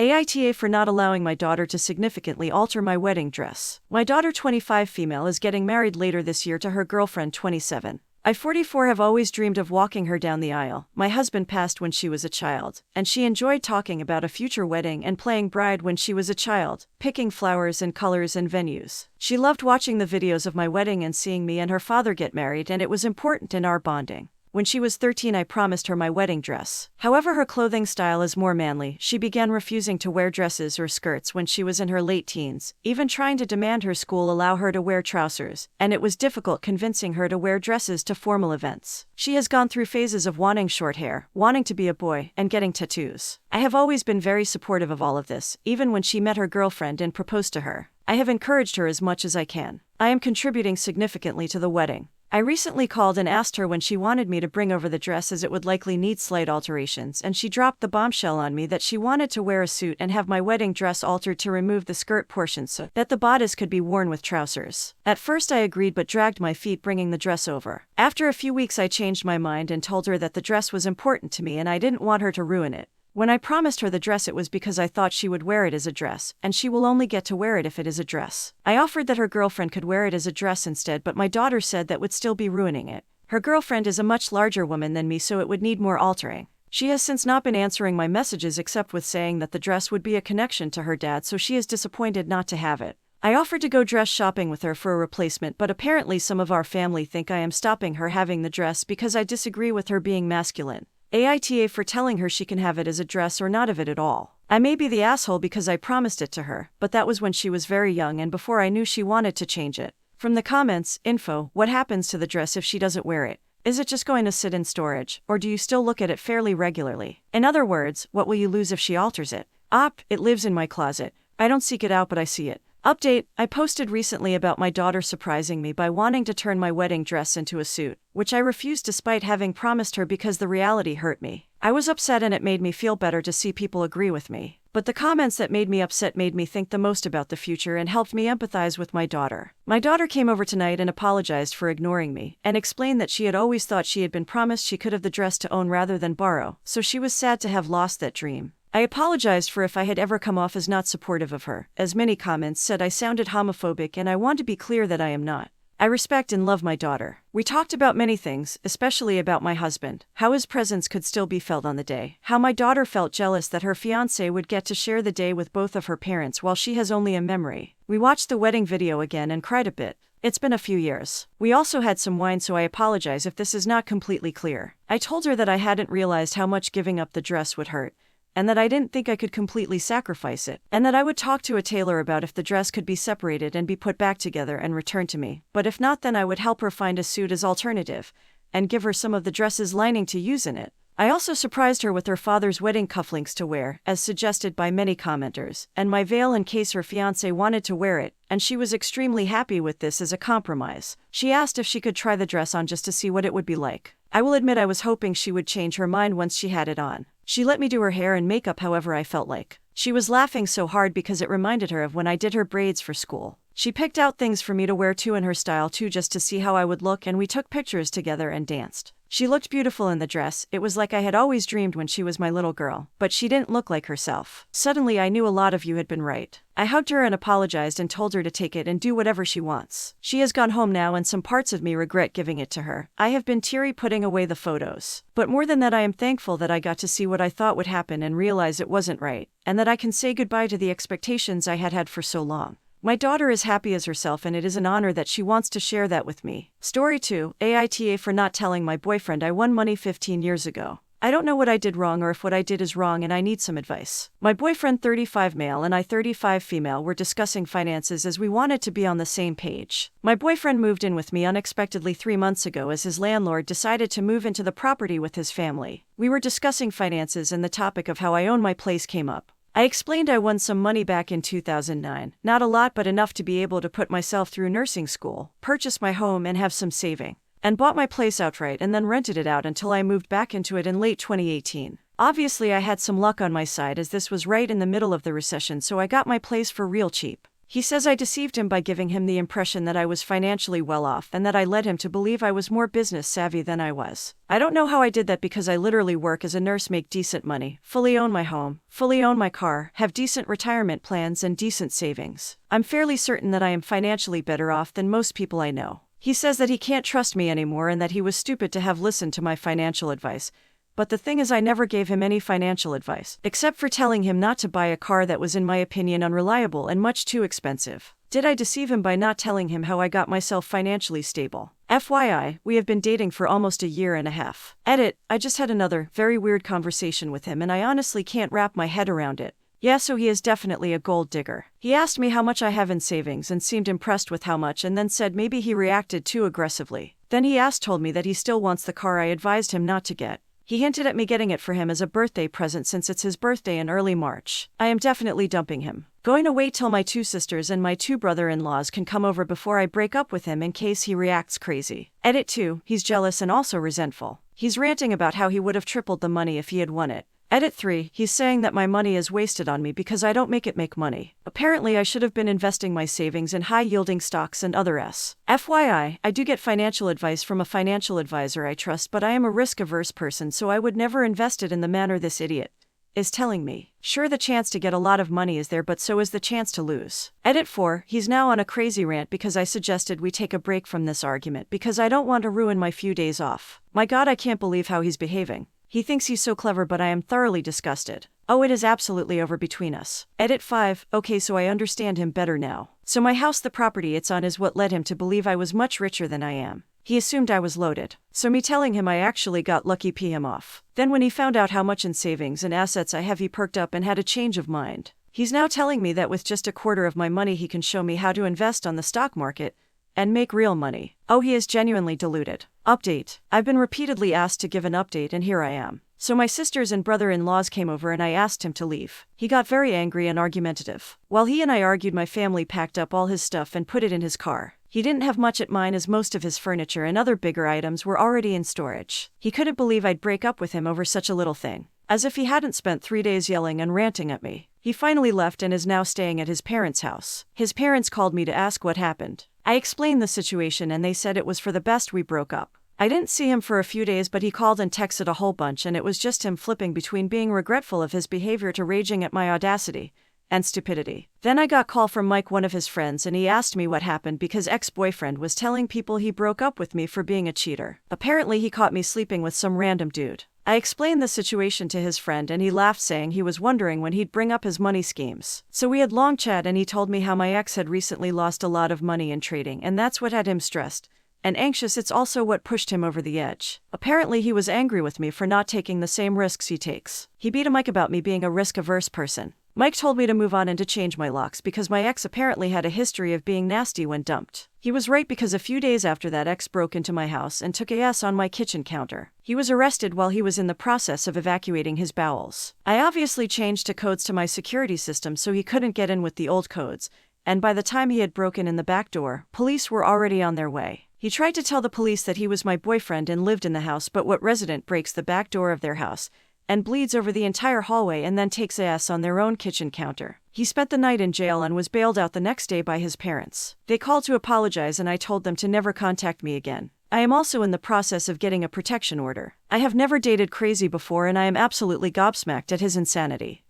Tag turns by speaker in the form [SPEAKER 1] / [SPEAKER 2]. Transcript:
[SPEAKER 1] AITA for not allowing my daughter to significantly alter my wedding dress. My daughter 25 female is getting married later this year to her girlfriend 27. I 44 have always dreamed of walking her down the aisle. My husband passed when she was a child, and she enjoyed talking about a future wedding and playing bride when she was a child, picking flowers and colors and venues. She loved watching the videos of my wedding and seeing me and her father get married, and it was important in our bonding. When she was 13, I promised her my wedding dress. However, her clothing style is more manly. She began refusing to wear dresses or skirts when she was in her late teens, even trying to demand her school allow her to wear trousers, and it was difficult convincing her to wear dresses to formal events. She has gone through phases of wanting short hair, wanting to be a boy, and getting tattoos. I have always been very supportive of all of this, even when she met her girlfriend and proposed to her. I have encouraged her as much as I can. I am contributing significantly to the wedding. I recently called and asked her when she wanted me to bring over the dress, as it would likely need slight alterations, and she dropped the bombshell on me that she wanted to wear a suit and have my wedding dress altered to remove the skirt portion so that the bodice could be worn with trousers. At first I agreed but dragged my feet bringing the dress over. After a few weeks I changed my mind and told her that the dress was important to me and I didn't want her to ruin it. When I promised her the dress, it was because I thought she would wear it as a dress, and she will only get to wear it if it is a dress. I offered that her girlfriend could wear it as a dress instead, but my daughter said that would still be ruining it. Her girlfriend is a much larger woman than me, so it would need more altering. She has since not been answering my messages except with saying that the dress would be a connection to her dad, so she is disappointed not to have it. I offered to go dress shopping with her for a replacement, but apparently some of our family think I am stopping her having the dress because I disagree with her being masculine. AITA for telling her she can have it as a dress or not have it at all. I may be the asshole because I promised it to her, but that was when she was very young and before I knew she wanted to change it. From the comments, info, what happens to the dress if she doesn't wear it? Is it just going to sit in storage, or do you still look at it fairly regularly? In other words, what will you lose if she alters it? It lives in my closet. I don't seek it out, but I see it. Update, I posted recently about my daughter surprising me by wanting to turn my wedding dress into a suit, which I refused despite having promised her because the reality hurt me. I was upset and it made me feel better to see people agree with me. But the comments that made me upset made me think the most about the future and helped me empathize with my daughter. My daughter came over tonight and apologized for ignoring me, and explained that she had always thought she had been promised she could have the dress to own rather than borrow, so she was sad to have lost that dream. I apologized for if I had ever come off as not supportive of her, as many comments said I sounded homophobic, and I want to be clear that I am not. I respect and love my daughter. We talked about many things, especially about my husband, how his presence could still be felt on the day, how my daughter felt jealous that her fiancé would get to share the day with both of her parents while she has only a memory. We watched the wedding video again and cried a bit. It's been a few years. We also had some wine, so I apologize if this is not completely clear. I told her that I hadn't realized how much giving up the dress would hurt, and that I didn't think I could completely sacrifice it, and that I would talk to a tailor about if the dress could be separated and be put back together and returned to me, but if not, then I would help her find a suit as alternative, and give her some of the dress's lining to use in it. I also surprised her with her father's wedding cufflinks to wear, as suggested by many commenters, and my veil in case her fiancé wanted to wear it, and she was extremely happy with this as a compromise. She asked if she could try the dress on just to see what it would be like. I will admit I was hoping she would change her mind once she had it on. She let me do her hair and makeup however I felt like. She was laughing so hard because it reminded her of when I did her braids for school. She picked out things for me to wear too in her style too, just to see how I would look, and we took pictures together and danced. She looked beautiful in the dress. It was like I had always dreamed when she was my little girl, but she didn't look like herself. Suddenly I knew a lot of you had been right. I hugged her and apologized and told her to take it and do whatever she wants. She has gone home now and some parts of me regret giving it to her. I have been teary putting away the photos. But more than that, I am thankful that I got to see what I thought would happen and realize it wasn't right, and that I can say goodbye to the expectations I had had for so long. My daughter is happy as herself, and it is an honor that she wants to share that with me. Story 2, AITA for not telling my boyfriend I won money 15 years ago. I don't know what I did wrong or if what I did is wrong, and I need some advice. My boyfriend 35 male and I 35 female were discussing finances as we wanted to be on the same page. My boyfriend moved in with me unexpectedly 3 months ago as his landlord decided to move into the property with his family. We were discussing finances and the topic of how I own my place came up. I explained I won some money back in 2009, not a lot but enough to be able to put myself through nursing school, purchase my home and have some saving, and bought my place outright and then rented it out until I moved back into it in late 2018. Obviously I had some luck on my side as this was right in the middle of the recession, so I got my place for real cheap. He says I deceived him by giving him the impression that I was financially well off and that I led him to believe I was more business savvy than I was. I don't know how I did that because I literally work as a nurse, make decent money, fully own my home, fully own my car, have decent retirement plans and decent savings. I'm fairly certain that I am financially better off than most people I know. He says that he can't trust me anymore and that he was stupid to have listened to my financial advice. But the thing is, I never gave him any financial advice, except for telling him not to buy a car that was in my opinion unreliable and much too expensive. Did I deceive him by not telling him how I got myself financially stable? FYI, we have been dating for almost a year and a half. Edit, I just had another, very weird conversation with him and I honestly can't wrap my head around it. Yeah, so he is definitely a gold digger. He asked me how much I have in savings and seemed impressed with how much and then said maybe he reacted too aggressively. Then he told me that he still wants the car I advised him not to get. He hinted at me getting it for him as a birthday present since it's his birthday in early March. I am definitely dumping him. Going to wait till my 2 sisters and my 2 brother-in-laws can come over before I break up with him in case he reacts crazy. Edit 2, he's jealous and also resentful. He's ranting about how he would have tripled the money if he had won it. Edit 3, he's saying that my money is wasted on me because I don't make money. Apparently I should have been investing my savings in high-yielding stocks and other FYI, I do get financial advice from a financial advisor I trust, but I am a risk-averse person, so I would never invest it in the manner this idiot is telling me. Sure, the chance to get a lot of money is there, but so is the chance to lose. Edit 4, he's now on a crazy rant because I suggested we take a break from this argument because I don't want to ruin my few days off. My God, I can't believe how he's behaving. He thinks he's so clever, but I am thoroughly disgusted. Oh, it is absolutely over between us. Edit 5, okay, so I understand him better now. So my house, the property it's on, is what led him to believe I was much richer than I am. He assumed I was loaded. So me telling him I actually got lucky pee him off. Then when he found out how much in savings and assets I have, he perked up and had a change of mind. He's now telling me that with just a quarter of my money he can show me how to invest on the stock market and make real money. Oh, he is genuinely deluded. Update. I've been repeatedly asked to give an update and here I am. So my sisters and brother-in-laws came over and I asked him to leave. He got very angry and argumentative. While he and I argued, my family packed up all his stuff and put it in his car. He didn't have much at mine as most of his furniture and other bigger items were already in storage. He couldn't believe I'd break up with him over such a little thing. As if he hadn't spent 3 days yelling and ranting at me. He finally left and is now staying at his parents' house. His parents called me to ask what happened. I explained the situation and they said it was for the best we broke up. I didn't see him for a few days, but he called and texted a whole bunch and it was just him flipping between being regretful of his behavior to raging at my audacity and stupidity. Then I got a call from Mike, one of his friends, and he asked me what happened because ex-boyfriend was telling people he broke up with me for being a cheater. Apparently he caught me sleeping with some random dude. I explained the situation to his friend and he laughed, saying he was wondering when he'd bring up his money schemes. So we had long chat and he told me how my ex had recently lost a lot of money in trading and that's what had him stressed and anxious. It's also what pushed him over the edge. Apparently he was angry with me for not taking the same risks he takes. He beat a Mike about me being a risk-averse person. Mike told me to move on and to change my locks because my ex apparently had a history of being nasty when dumped. He was right because a few days after that, ex broke into my house and took a on my kitchen counter. He was arrested while he was in the process of evacuating his bowels. I obviously changed to codes to my security system so he couldn't get in with the old codes, and by the time he had broken in the back door, police were already on their way. He tried to tell the police that he was my boyfriend and lived in the house, but what resident breaks the back door of their house and bleeds over the entire hallway and then takes a on their own kitchen counter? He spent the night in jail and was bailed out the next day by his parents. They called to apologize and I told them to never contact me again. I am also in the process of getting a protection order. I have never dated crazy before and I am absolutely gobsmacked at his insanity.